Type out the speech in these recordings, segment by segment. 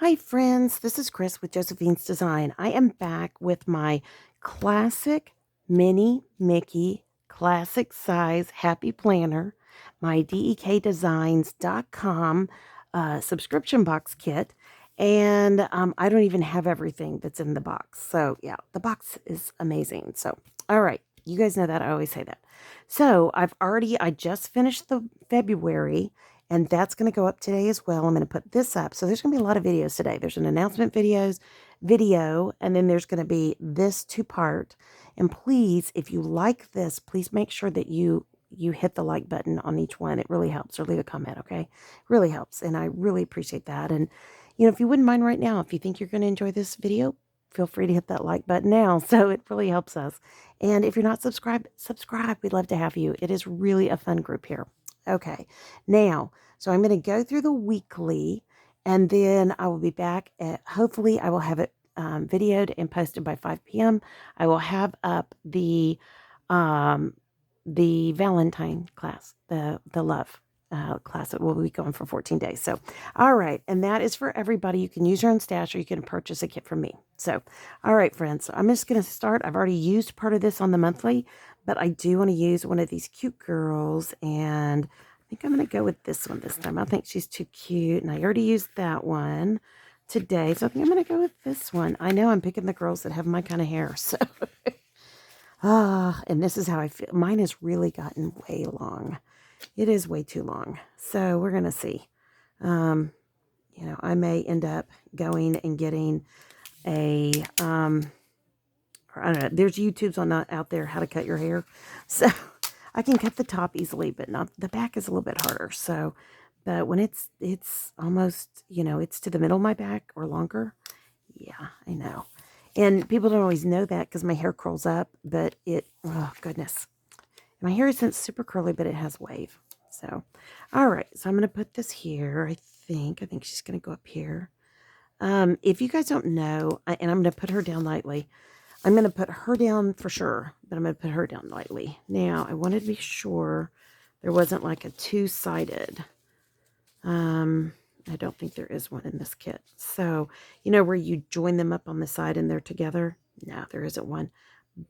Hi, friends. This is Chris with Josephine's Design. I am back with my classic mini Mickey classic size happy planner, my dekdesigns.com subscription box kit. And I don't even have everything that's in the box. So, yeah, the box is amazing. So, all right. You guys know that. I always say that. So, I just finished the February and that's going to go up today as well. I'm going to put this up. So there's going to be a lot of videos today. There's an announcement video, and then there's going to be this two-part. And please, if you like this, please make sure that you hit the like button on each one. It really helps. Or leave a comment, okay? It really helps, and I really appreciate that. And if you wouldn't mind right now, if you think you're going to enjoy this video, feel free to hit that like button now. So it really helps us. And if you're not subscribed, subscribe. We'd love to have you. It is really a fun group here. Okay, now, so I'm going to go through the weekly, and then I will be back at, hopefully I will have it videoed and posted by 5 p.m. I will have up um, the Valentine class, the love class that will be going for 14 days. So, all right, and that is for everybody. You can use your own stash or you can purchase a kit from me. So, all right, friends, so I'm just going to start. I've already used part of this on the monthly, but I do want to use one of these cute girls, and I think I'm going to go with this one this time. I think she's too cute, and I already used that one today, so I think I'm going to go with this one. I know I'm picking the girls that have my kind of hair, so and this is how I feel. Mine has really gotten way long. It is way too long, so we're going to see. I may end up going and getting a or I don't know. There's YouTubes on out there how to cut your hair, so I can cut the top easily, but not the back is a little bit harder. So, but when it's almost it's to the middle of my back or longer, yeah, I know. And people don't always know that because my hair curls up, but oh goodness, my hair isn't super curly, but it has wave. So, all right, so I'm gonna put this here. I think she's gonna go up here. If you guys don't know, and I'm gonna put her down lightly. I'm going to put her down for sure, but I'm going to put her down lightly. Now, I wanted to be sure there wasn't like a two-sided. I don't think there is one in this kit. So, where you join them up on the side and they're together? No, there isn't one.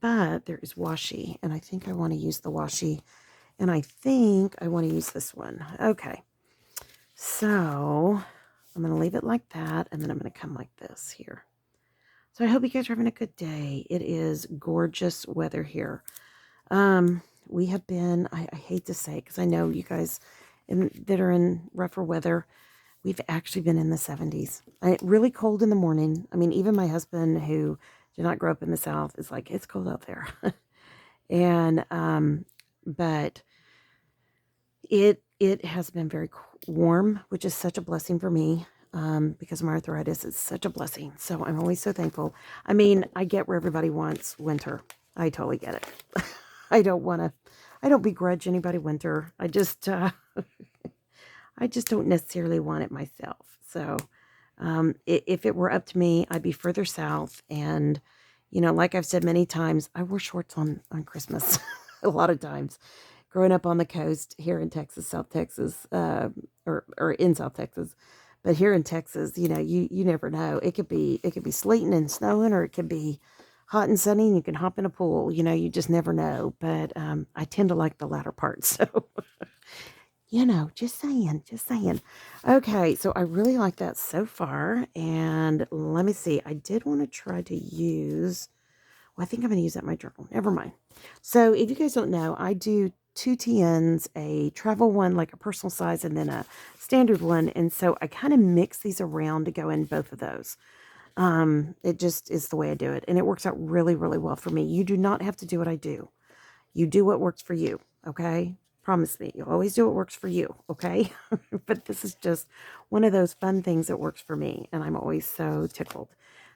But there is washi, and I think I want to use the washi, and I think I want to use this one. Okay. So, I'm going to leave it like that, and then I'm going to come like this here. So I hope you guys are having a good day. It is gorgeous weather here. We have been, I hate to say it because I know you guys that are in rougher weather, we've actually been in the 70s. Really cold in the morning. I mean, even my husband, who did not grow up in the South, is like, it's cold out there. And, but it has been very warm, which is such a blessing for me. Because my arthritis is such a blessing. So I'm always so thankful. I mean, I get where everybody wants winter. I totally get it. I don't begrudge anybody winter. I just don't necessarily want it myself. So, if it were up to me, I'd be further south. And, like I've said many times, I wore shorts on Christmas a lot of times. Growing up on the coast here in Texas, South Texas, or in South Texas. But here in Texas, you never know. It could be sleeting and snowing, or it could be hot and sunny, and you can hop in a pool. You just never know. But I tend to like the latter part. So, just saying. Okay, so I really like that so far. And let me see. I did want to try to use. Well, I think I'm going to use that in my journal. Never mind. So if you guys don't know, I do 2 TNs, a travel one, like a personal size, and then a standard one. And so I kind of mix these around to go in both of those. It just is the way I do it. And it works out really, really well for me. You do not have to do what I do. You do what works for you, okay? Promise me. You'll always do what works for you, okay? But this is just one of those fun things that works for me. And I'm always so tickled.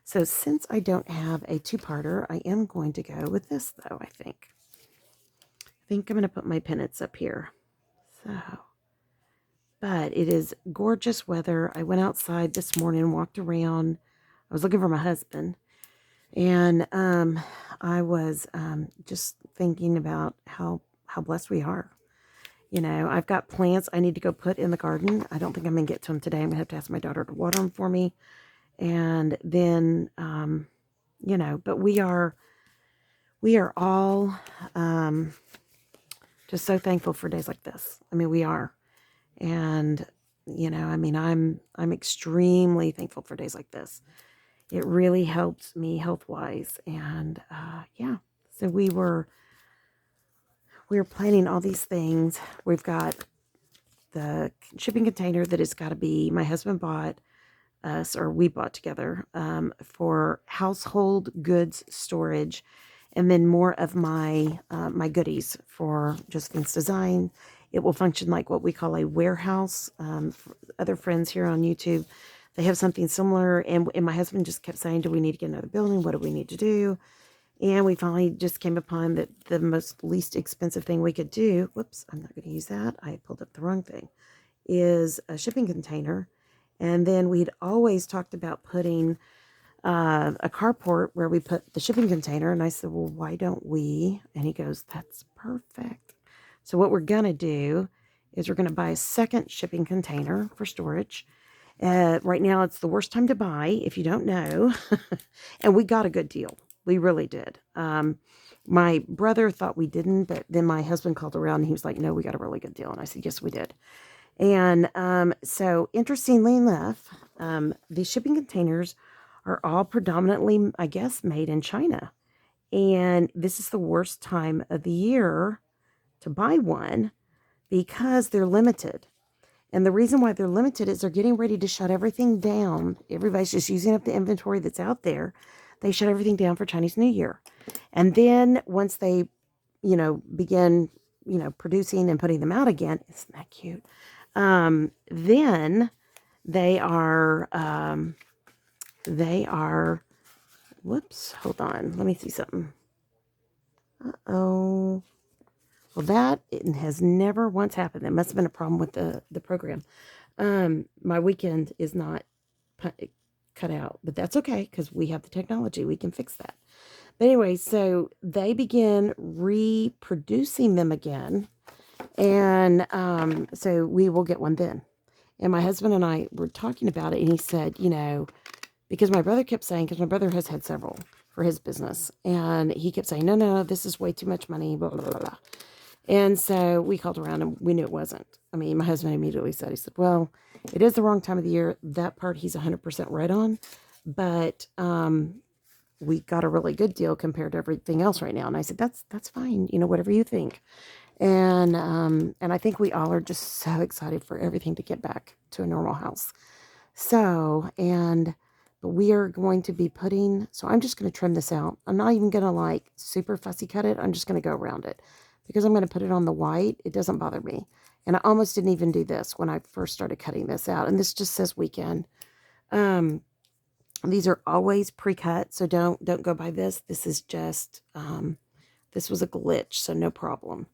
So since I don't have a two-parter, I am going to go with this, though, I think. I think I'm going to put my pennants up here. So, but it is gorgeous weather. I went outside this morning, walked around. I was looking for my husband. And I was just thinking about how blessed we are. I've got plants I need to go put in the garden. I don't think I'm going to get to them today. I'm going to have to ask my daughter to water them for me. And then, but we are all just so thankful for days like this. I mean, we are. And, I'm extremely thankful for days like this. It really helped me health wise. And, yeah, so we were planning all these things. We've got the shipping container that has got to be, my husband bought us, or we bought together, for household goods storage, and then more of my my goodies for just things design. It will function like what we call a warehouse. For other friends here on YouTube, they have something similar, and my husband just kept saying, do we need to get another building? What do we need to do? And we finally just came upon that the most least expensive thing we could do, whoops, I'm not going to use that, I pulled up the wrong thing, is a shipping container. And then we'd always talked about putting a carport where we put the shipping container. And I said, well, why don't we? And he goes, that's perfect. So what we're going to do is we're going to buy a second shipping container for storage. Right now, it's the worst time to buy, if you don't know. And we got a good deal. We really did. My brother thought we didn't, but then my husband called around and he was like, no, we got a really good deal. And I said, yes, we did. And so interestingly enough, these shipping containers are all predominantly, I guess, made in China. And this is the worst time of the year to buy one because they're limited. And the reason why they're limited is they're getting ready to shut everything down. Everybody's just using up the inventory that's out there. They shut everything down for Chinese New Year. And then once they, begin, producing and putting them out again, isn't that cute? Then they are, whoops, hold on. Let me see something. Uh-oh. Well, that it has never once happened. That must have been a problem with the program. My weekend is not cut out, but that's okay because we have the technology. We can fix that. But anyway, so they begin reproducing them again. And so we will get one then. And my husband and I were talking about it, and he said, because my brother kept saying, because my brother has had several for his business, and he kept saying, no, this is way too much money, blah, blah, blah, blah. And so we called around and we knew it wasn't. I mean, my husband immediately said, he said, well, it is the wrong time of the year. That part he's 100% right on. But we got a really good deal compared to everything else right now. And I said, that's fine. Whatever you think. And I think we all are just so excited for everything to get back to a normal house. So, but we are going to be so I'm just going to trim this out. I'm not even going to super fussy cut it. I'm just going to go around it because I'm going to put it on the white. It doesn't bother me. And I almost didn't even do this when I first started cutting this out. And this just says weekend. These are always pre-cut. So don't go by this. This is just, this was a glitch. So no problem.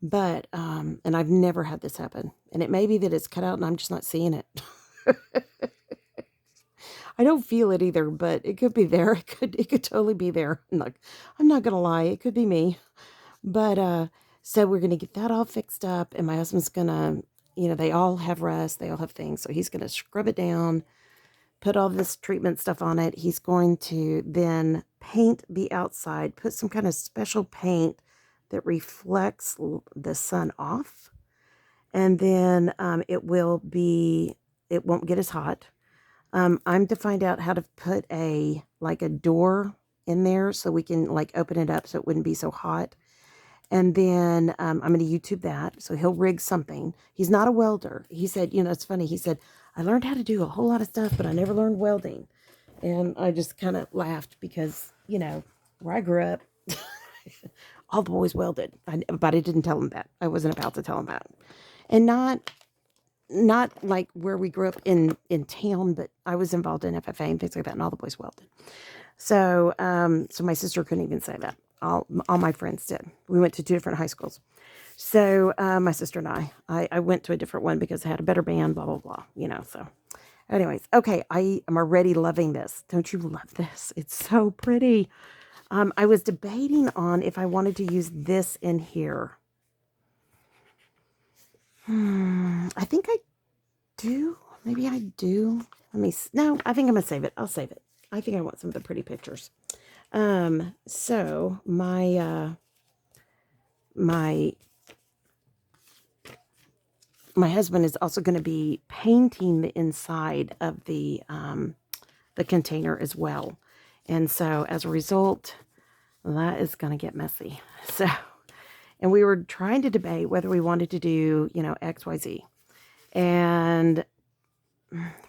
But, and I've never had this happen. And it may be that it's cut out and I'm just not seeing it. I don't feel it either, but it could be there. It could totally be there. I'm not going to lie. It could be me. But, so we're going to get that all fixed up, and my husband's going to, they all have rust. They all have things. So he's going to scrub it down, put all this treatment stuff on it. He's going to then paint the outside, put some kind of special paint that reflects the sun off. And then it won't get as hot. I'm to find out how to put a door in there so we can open it up so it wouldn't be so hot. And then I'm going to YouTube that. So he'll rig something. He's not a welder. He said, it's funny. He said, I learned how to do a whole lot of stuff, but I never learned welding. And I just kind of laughed because, where I grew up, all the boys welded. But I didn't tell him that. I wasn't about to tell him that. And not like where we grew up in town, but I was involved in FFA and things like that, and all the boys welded. So, so my sister couldn't even say that. All my friends did. We went to 2 different high schools. So, my sister and I went to a different one because I had a better band, blah, blah, blah, so. Anyways, okay, I am already loving this. Don't you love this? It's so pretty. I was debating on if I wanted to use this in here. I think I do. Maybe I do. No, I think I'm going to save it. I'll save it. I think I want some of the pretty pictures. So my husband is also going to be painting the inside of the container as well. And so as a result, that is going to get messy. So, and we were trying to debate whether we wanted to do, X, Y, Z. And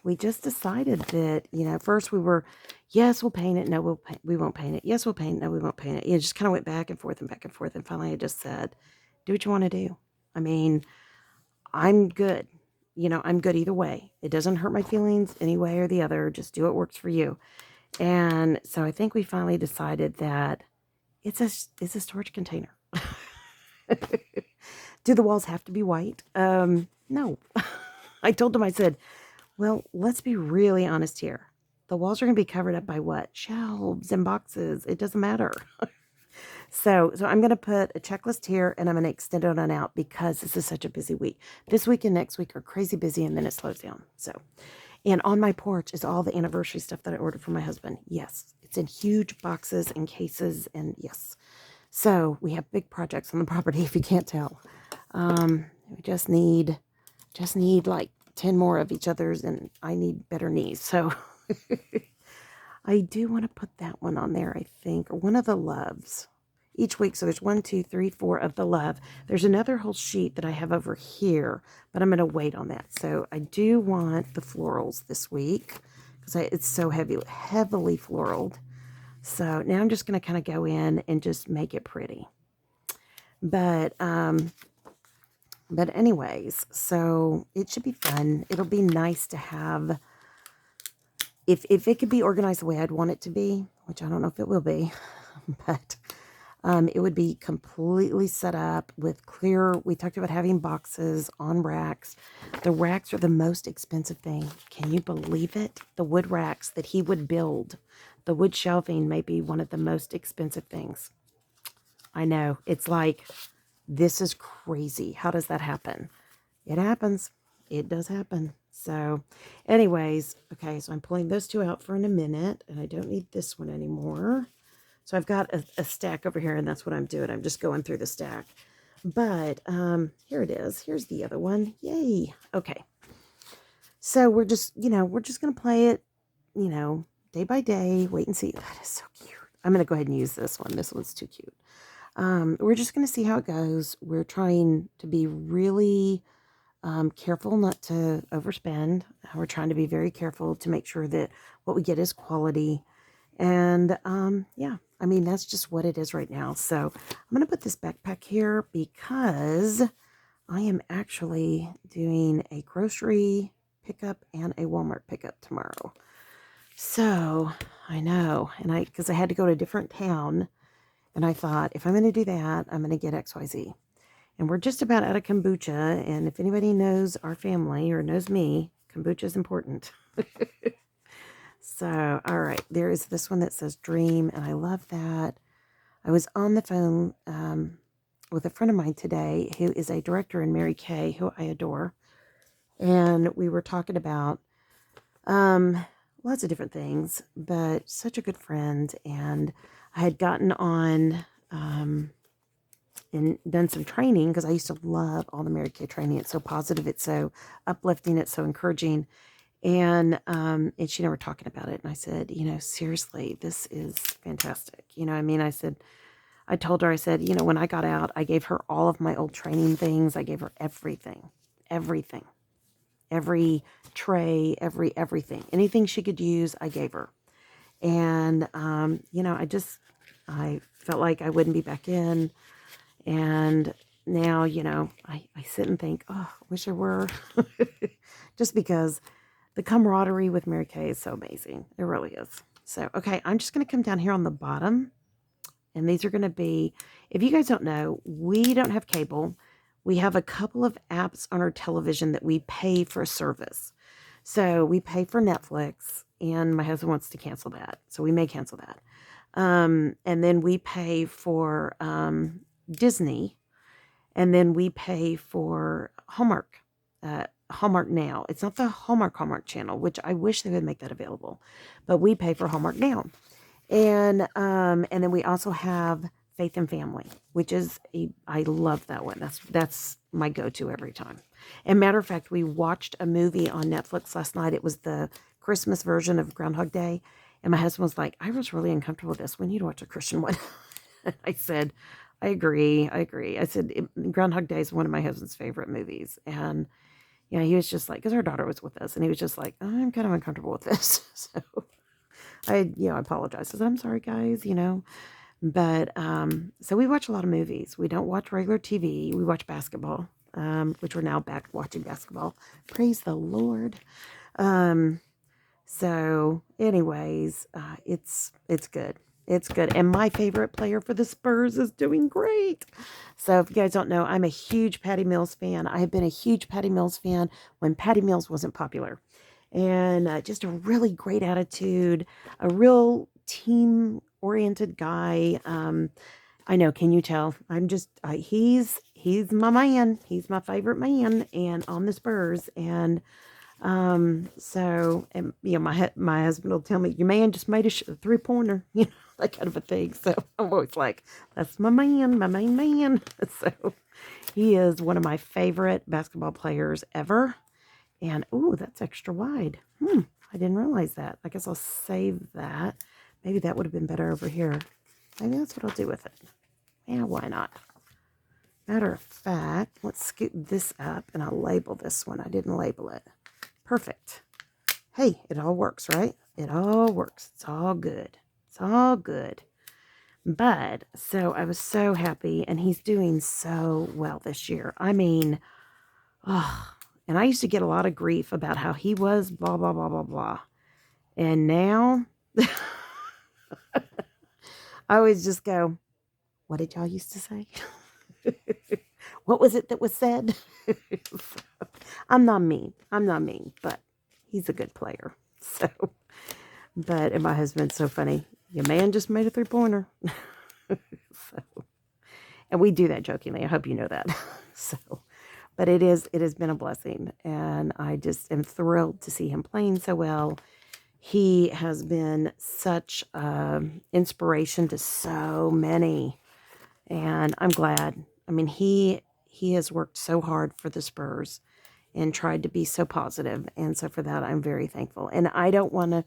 we just decided that, first we were, yes, we'll paint it. No, we won't paint it. Yes, we'll paint it. No, we won't paint it. It just kind of went back and forth and back and forth. And finally I just said, do what you want to do. I mean, I'm good. I'm good either way. It doesn't hurt my feelings any way or the other. Just do what works for you. And so I think we finally decided that it's a storage container. Do the walls have to be white? No. I told him, I said, well, let's be really honest here. The walls are going to be covered up by what? Shelves and boxes. It doesn't matter. So I'm going to put a checklist here, and I'm going to extend it on out because this is such a busy week. This week and next week are crazy busy, and then it slows down. So, and on my porch is all the anniversary stuff that I ordered for my husband. Yes, it's in huge boxes and cases, and yes. So we have big projects on the property, if you can't tell. We just need like 10 more of each other's, and I need better knees. So I do want to put that one on there, I think, or one of the loves each week. So there's 1, 2, 3, 4 of the love. There's another whole sheet that I have over here, but I'm going to wait on that. So I do want the florals this week because it's so heavily floraled. So now I'm just going to kind of go in and just make it pretty. But anyways, so it should be fun. It'll be nice to have, if it could be organized the way I'd want it to be, which I don't know if it will be, but it would be completely set up with clear. We talked about having boxes on racks. The racks are the most expensive thing. Can you believe it? The wood racks that he would build. The wood shelving may be one of the most expensive things. I know. It's like, this is crazy. How does that happen? It happens. It does happen. So anyways, okay, so I'm pulling those two out for in a minute, and I don't need this one anymore. So I've got a stack over here, and that's what I'm doing. I'm just going through the stack. But here it is. Here's the other one. Yay. Okay. So we're just going to play it, day by day. Wait and see. That is so cute. I'm going to go ahead and use this one. This one's too cute. We're just going to see how it goes. We're trying to be really careful not to overspend. We're trying to be very careful to make sure that what we get is quality. And yeah, I mean, that's just what it is right now. So I'm going to put this backpack here because I am actually doing a grocery pickup and a Walmart pickup tomorrow. So I know, and because I had to go to a different town, and I thought, if I'm going to do that, I'm going to get XYZ. And we're just about out of kombucha, and if anybody knows our family or knows me, kombucha is important. So, all right, there is this one that says Dream, and I love that. I was on the phone with a friend of mine today who is a director in Mary Kay, who I adore. And we were talking about lots of different things, but such a good friend. And I had gotten on and done some training because I used to love all the Mary Kay training. It's so positive, it's so uplifting, it's so encouraging. And she and I were talking about it, and I said, seriously, this is fantastic. I told her, I said, when I got out, I gave her all of my old training things. I gave her everything, every tray, everything, anything she could use, I gave her. And, I felt like I wouldn't be back in. And now, I sit and think, oh, I wish I were. Just because the camaraderie with Mary Kay is so amazing. It really is. So, okay, I'm just going to come down here on the bottom. And these are going to be, if you guys don't know, we don't have cable. We have a couple of apps on our television that we pay for a service. So we pay for Netflix, and my husband wants to cancel that. So we may cancel that. And then we pay for Disney, and then we pay for Hallmark Hallmark Now. It's not the Hallmark channel, which I wish they would make that available, but we pay for Hallmark Now. And then we also have Faith and Family, which is I love that one. That's my go-to every time. And matter of fact, we watched a movie on Netflix last night. It was the Christmas version of Groundhog Day. And my husband was like, I was really uncomfortable with this. We need to watch a Christian one. I said, I agree. I said, Groundhog Day is one of my husband's favorite movies. And, he was just like, because our daughter was with us, and he was just like, I'm kind of uncomfortable with this. So I apologize. I said, I'm sorry, guys, But, so we watch a lot of movies. We don't watch regular TV. We watch basketball, which we're now back watching basketball. Praise the Lord. So anyways, it's good. It's good. And my favorite player for the Spurs is doing great. So if you guys don't know, I'm a huge Patty Mills fan. I have been a huge Patty Mills fan when Patty Mills wasn't popular. And just a really great attitude, a real team-oriented guy. I know, can you tell? He's my man. He's my favorite man, and on the Spurs. And so, and my husband will tell me, your man just made a 3-pointer, that kind of a thing. So I'm always like, that's my man, my main man. So he is one of my favorite basketball players ever. And, oh, that's extra wide. I didn't realize that. I guess I'll save that. Maybe that would have been better over here. Maybe that's what I'll do with it. Yeah, why not? Matter of fact, let's scoot this up and I'll label this one. I didn't label it. Perfect. Hey, it all works, right? It all works. It's all good. It's all good. But, so I was so happy, and he's doing so well this year. I mean, and I used to get a lot of grief about how he was blah, blah, blah, blah, blah. And now, I always just go, what did y'all used to say? What was it that was said? I'm not mean, but he's a good player. So, and my husband's so funny. Your man just made a 3-pointer. So, and we do that jokingly. I hope you know that. So, but it has been a blessing, and I just am thrilled to see him playing so well. He has been such inspiration to so many, and I'm glad. I mean, he has worked so hard for the Spurs and tried to be so positive, and so for that, I'm very thankful. And I don't want to,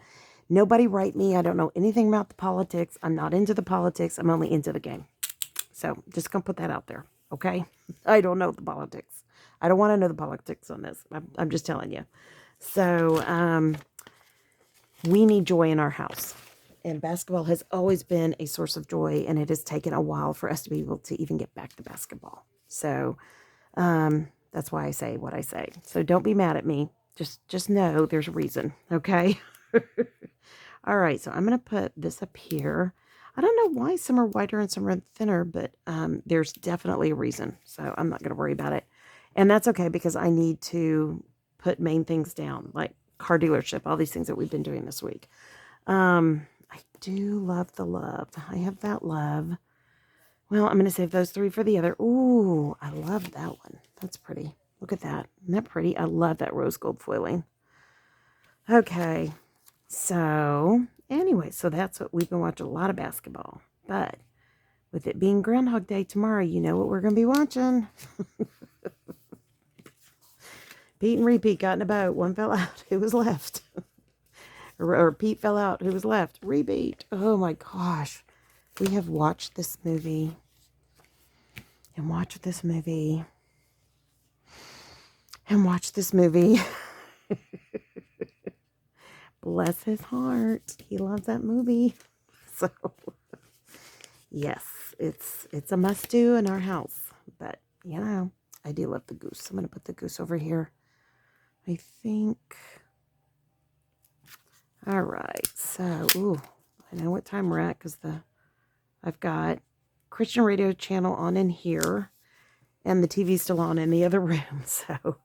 nobody write me. I don't know anything about the politics. I'm not into the politics. I'm only into the game. So just gonna put that out there, okay? I don't know the politics. I don't want to know the politics on this. I'm just telling you. So we need joy in our house. And basketball has always been a source of joy, and it has taken a while for us to be able to even get back to basketball. So that's why I say what I say. So don't be mad at me. Just know there's a reason, okay? All right, so I'm going to put this up here. I don't know why some are wider and some are thinner, but there's definitely a reason. So I'm not going to worry about it. And that's okay, because I need to put main things down, like car dealership, all these things that we've been doing this week. I do love the love. I have that love. Well, I'm going to save those 3 for the other. Ooh, I love that one. That's pretty. Look at that. Isn't that pretty? I love that rose gold foiling. Okay. So, anyway, so that's what we've been watching, a lot of basketball. But with it being Groundhog Day tomorrow, you know what we're going to be watching. Pete and Repeat got in a boat. One fell out. Who was left? or Pete fell out. Who was left? Repeat. Oh my gosh. We have watched this movie. And watched this movie. And watched this movie. Bless his heart. He loves that movie. So, yes, it's a must-do in our house. But, I do love the goose. I'm going to put the goose over here. I think. All right. So, I know what time we're at, because I've got Christian radio channel on in here, and the TV's still on in the other room. So,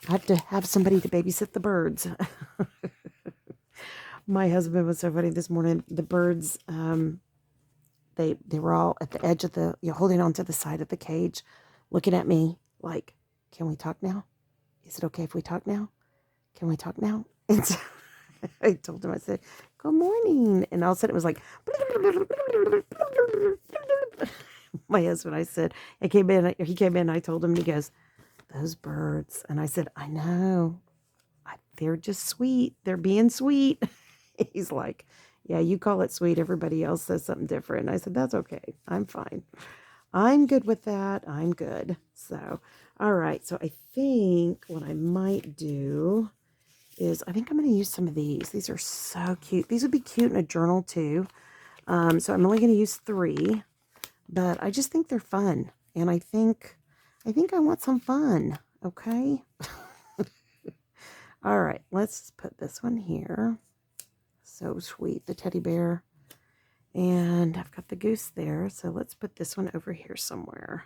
I have to have somebody to babysit the birds. My husband was so funny this morning. The birds, they were all at the edge of holding on to the side of the cage, looking at me like, can we talk now? Is it okay if we talk now? Can we talk now? And so I told him, I said, good morning. And all of a sudden it was like, my husband, I said, he came in, I told him, and he goes, those birds. And I said, I know. They're just sweet. They're being sweet. He's like, yeah, you call it sweet. Everybody else says something different. And I said, that's okay. I'm fine. I'm good with that. I'm good. So, all right. So I think what I might do is I think I'm going to use some of these. These are so cute. These would be cute in a journal too. So I'm only going to use 3, but I just think they're fun. And I think I want some fun. Okay. All right. Let's put this one here. So sweet. The teddy bear. And I've got the goose there. So let's put this one over here somewhere.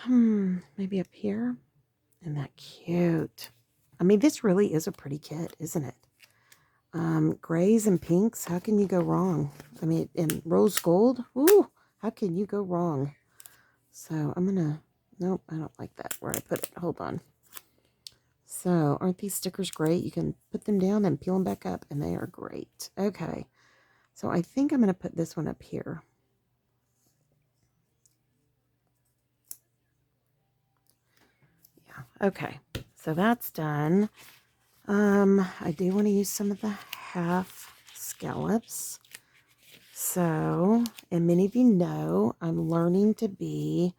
Maybe up here. Isn't that cute? I mean, this really is a pretty kit, isn't it? Grays and pinks, how can you go wrong? I mean, and rose gold, ooh, how can you go wrong? So I'm gonna, nope, I don't like that where I put it. Hold on. So aren't these stickers great? You can put them down and peel them back up, and they are great. Okay, so I think I'm gonna put this one up here. Yeah, okay, so that's done. I do want to use some of the half scallops. So, and many of you know, I'm learning to be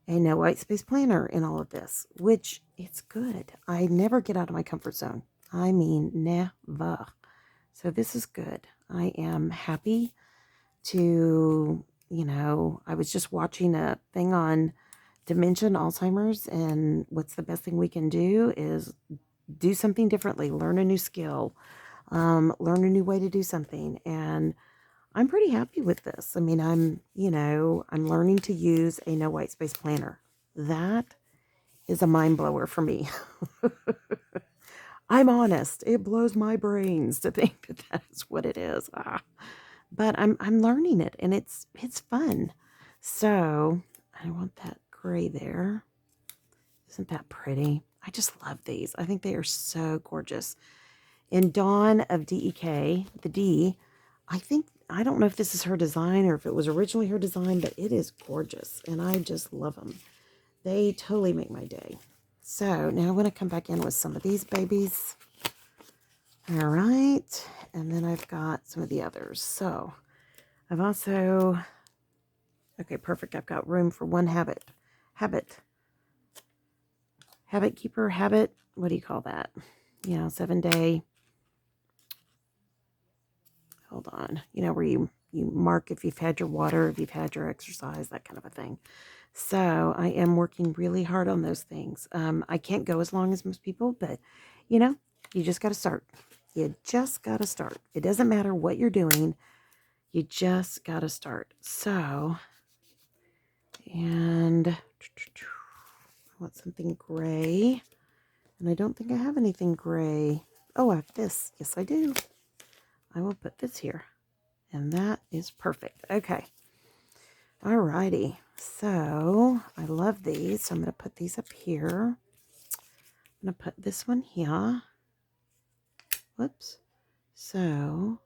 a no white space planner in all of this, which it's good. I never get out of my comfort zone. I mean, never. So this is good. I am happy to, I was just watching a thing on dementia and Alzheimer's, and what's the best thing we can do is do something differently, learn a new skill, learn a new way to do something. And I'm pretty happy with this. I mean, I'm learning to use a no white space planner. That is a mind blower for me. I'm honest. It blows my brains to think that that is what it is. But I'm learning it, and it's fun. So I want that gray there. Isn't that pretty? I just love these. I think they are so gorgeous. In Dawn of DEK, the D, I don't know if this is her design or if it was originally her design, but it is gorgeous, and I just love them. They totally make my day. So now I'm going to come back in with some of these babies. All right, and then I've got some of the others. So I've also, okay, perfect. I've got room for one habit keeper, what do you call that? 7-day. Hold on. Where you mark if you've had your water, if you've had your exercise, that kind of a thing. So I am working really hard on those things. I can't go as long as most people, but you just got to start. You just got to start. It doesn't matter what you're doing. You just got to start. So, and I want something gray. And I don't think I have anything gray. Oh, I have this. Yes, I do. I will put this here. And that is perfect. Okay. Alrighty. So, I love these. So, I'm going to put these up here. I'm going to put this one here. Whoops. So,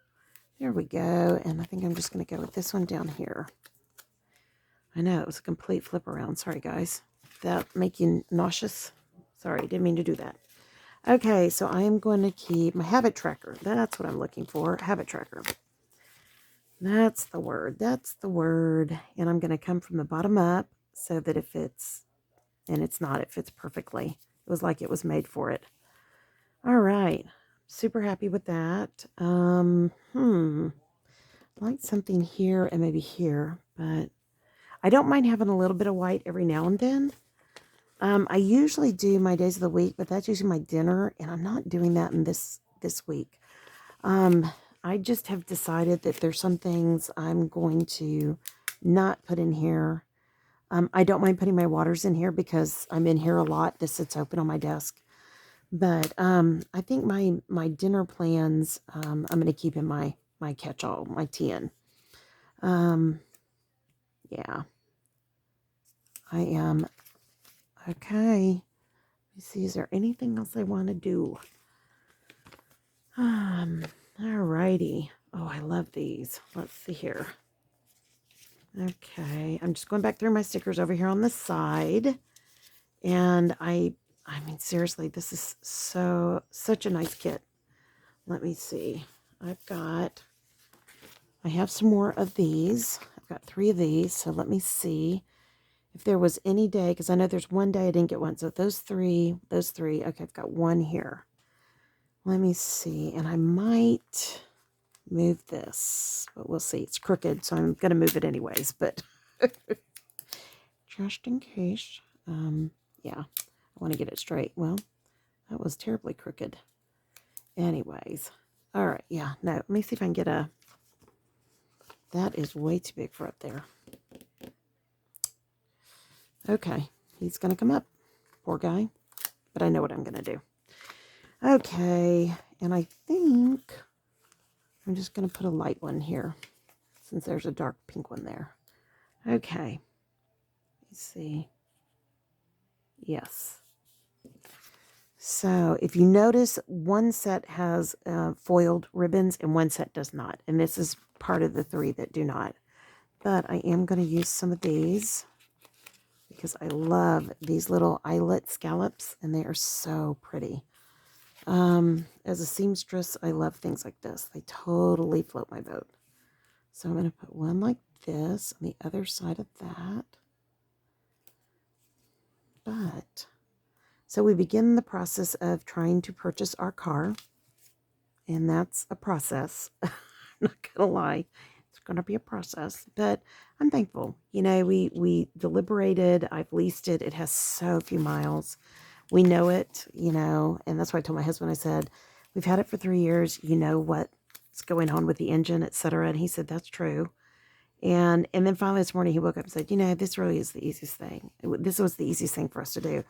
there we go. And I think I'm just going to go with this one down here. I know, it was a complete flip around. Sorry, guys. That make you nauseous? Sorry, didn't mean to do that. Okay, so I am going to keep my habit tracker. That's what I'm looking for. Habit tracker. That's the word. That's the word. And I'm going to come from the bottom up so that it fits. And it's not. It fits perfectly. It was like it was made for it. All right. Super happy with that. Like something here and maybe here. But I don't mind having a little bit of white every now and then. I usually do my days of the week, but that's usually my dinner. And I'm not doing that in this week. I just have decided that there's some things I'm going to not put in here. I don't mind putting my waters in here because I'm in here a lot. This sits open on my desk. But I think my dinner plans, I'm going to keep in my catch-all, my tin. Yeah. I am. Okay. me see, is there anything else I want to do? Alrighty. Oh, I love these. Let's see here. Okay, I'm just going back through my stickers over here on the side. And I mean, seriously, this is such a nice kit. Let me see. I have some more of these. I've got 3 of these. So let me see if there was any day, because I know there's one day I didn't get one. So those three. Okay, I've got one here. Let me see. And I might move this, but we'll see. It's crooked, so I'm going to move it anyways, but just in case. Yeah, I want to get it straight. Well, that was terribly crooked. Anyways. All right, yeah. No, let me see if I can get a... That is way too big for up there. Okay, he's going to come up. Poor guy. But I know what I'm going to do. Okay, and I think I'm just going to put a light one here, since there's a dark pink one there. Okay. Let's see. Yes. So if you notice, one set has foiled ribbons and one set does not. And this is part of the 3 that do not. But I am going to use some of these because I love these little eyelet scallops and they are so pretty. As a seamstress, I love things like this. They totally float my boat. So I'm going to put one like this on the other side of that. But... So we begin the process of trying to purchase our car, and that's a process. I'm not going to lie. It's going to be a process, but I'm thankful. You know, we deliberated. I've leased it. It has so few miles. We know it, you know, and that's why I told my husband, I said, we've had it for 3 years. You know what's going on with the engine, etc. And he said, that's true. And then finally this morning he woke up and said, you know, this really is the easiest thing. This was the easiest thing for us to do.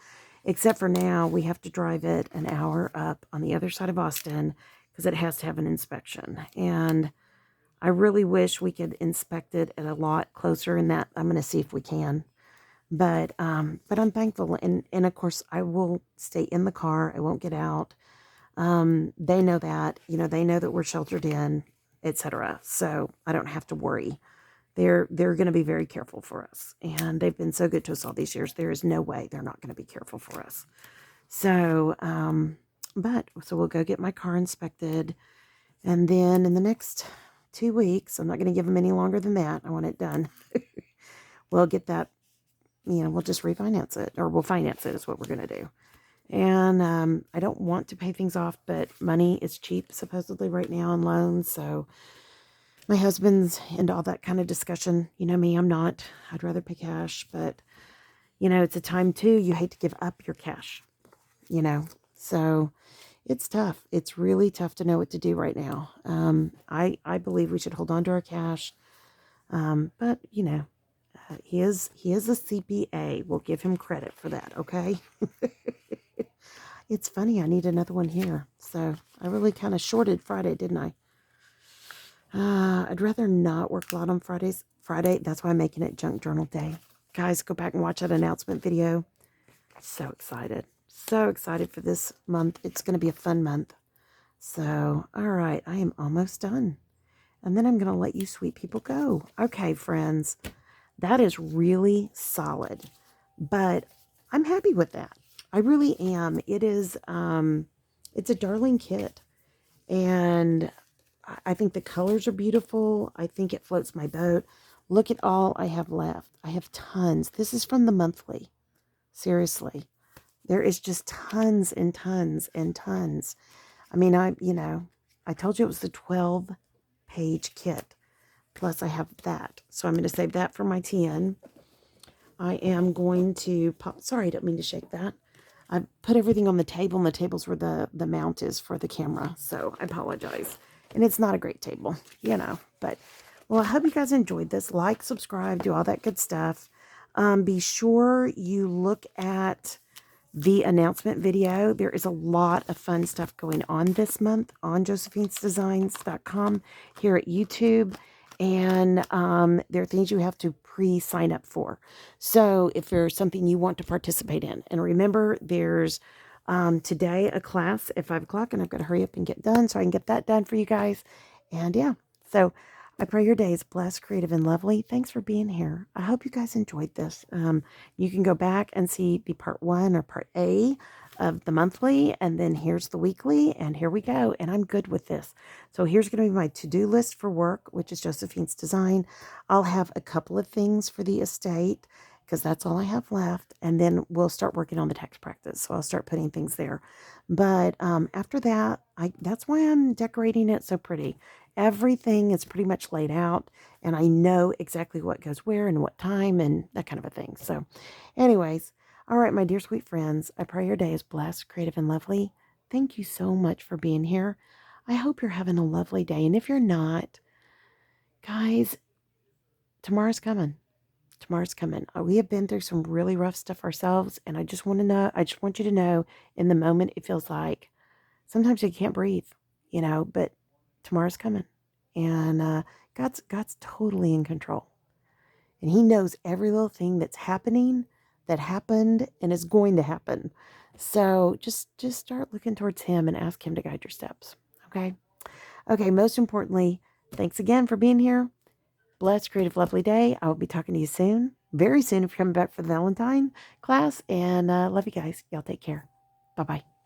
Except for now, we have to drive it an hour up on the other side of Austin because it has to have an inspection. And I really wish we could inspect it at a lot closer in that. I'm going to see if we can. But I'm thankful. And of course, I will stay in the car. I won't get out. They know that. You know, they know that we're sheltered in, etc. So I don't have to worry. They're going to be very careful for us. And they've been so good to us all these years. There is no way they're not going to be careful for us. So, so we'll go get my car inspected. And then in the next 2 weeks, I'm not going to give them any longer than that. I want it done. We'll get that, you know, we'll just refinance it. Or we'll finance it is what we're going to do. And I don't want to pay things off, but money is cheap supposedly right now on loans. So... my husband's into all that kind of discussion. You know me, I'm not. I'd rather pay cash. But, you know, it's a time, too. You hate to give up your cash, you know. So it's tough. It's really tough to know what to do right now. I believe we should hold on to our cash. But, you know, he is a CPA. We'll give him credit for that, okay? It's funny. I need another one here. So I really kind of shorted Friday, didn't I? I'd rather not work a lot on Friday. That's why I'm making it Junk Journal Day. Guys, go back and watch that announcement video. So excited. So excited for this month. It's going to be a fun month. So, all right. I am almost done. And then I'm going to let you sweet people go. Okay, friends. That is really solid. But I'm happy with that. I really am. It is, it's a darling kit. And... I think the colors are beautiful. I think it floats my boat. Look at all I have left. I have tons. This is from the monthly. Seriously. There is just tons and tons and tons. I mean, I told you it was the 12-page kit. Plus I have that. So I'm going to save that for my 10. I am going to pop. Sorry, I don't mean to shake that. I put everything on the table, and the table's where the mount is for the camera. So I apologize. And it's not a great table, you know. But, well, I hope you guys enjoyed this. Like, subscribe, do all that good stuff. Be sure you look at the announcement video. There is a lot of fun stuff going on this month on josephinesdesigns.com here at YouTube. And there are things you have to pre-sign up for. So if there's something you want to participate in, and remember, there's today a class at 5 o'clock, and I've got to hurry up and get done so I can get that done for you guys. And yeah, so I pray your day is blessed, creative, and lovely. Thanks for being here. I hope you guys enjoyed this. You can go back and see the part 1 or part A of the monthly, and then here's the weekly, and here we go. And I'm good with this. So here's going to be my to-do list for work, which is Josephine's design. I'll have a couple of things for the estate because that's all I have left. And then we'll start working on the tax practice. So I'll start putting things there. But after that, that's why I'm decorating it so pretty. Everything is pretty much laid out, and I know exactly what goes where and what time and that kind of a thing. So anyways, all right, my dear sweet friends, I pray your day is blessed, creative, and lovely. Thank you so much for being here. I hope you're having a lovely day. And if you're not, guys, tomorrow's coming. Tomorrow's coming. We have been through some really rough stuff ourselves. And I just want you to know in the moment, it feels like sometimes you can't breathe, but tomorrow's coming. And God's totally in control. And he knows every little thing that's happening, that happened, and is going to happen. So just start looking towards him and ask him to guide your steps. Okay? Okay, most importantly, thanks again for being here. Blessed, creative, lovely day. I will be talking to you soon. Very soon if you're coming back for the Valentine class. And love you guys. Y'all take care. Bye-bye.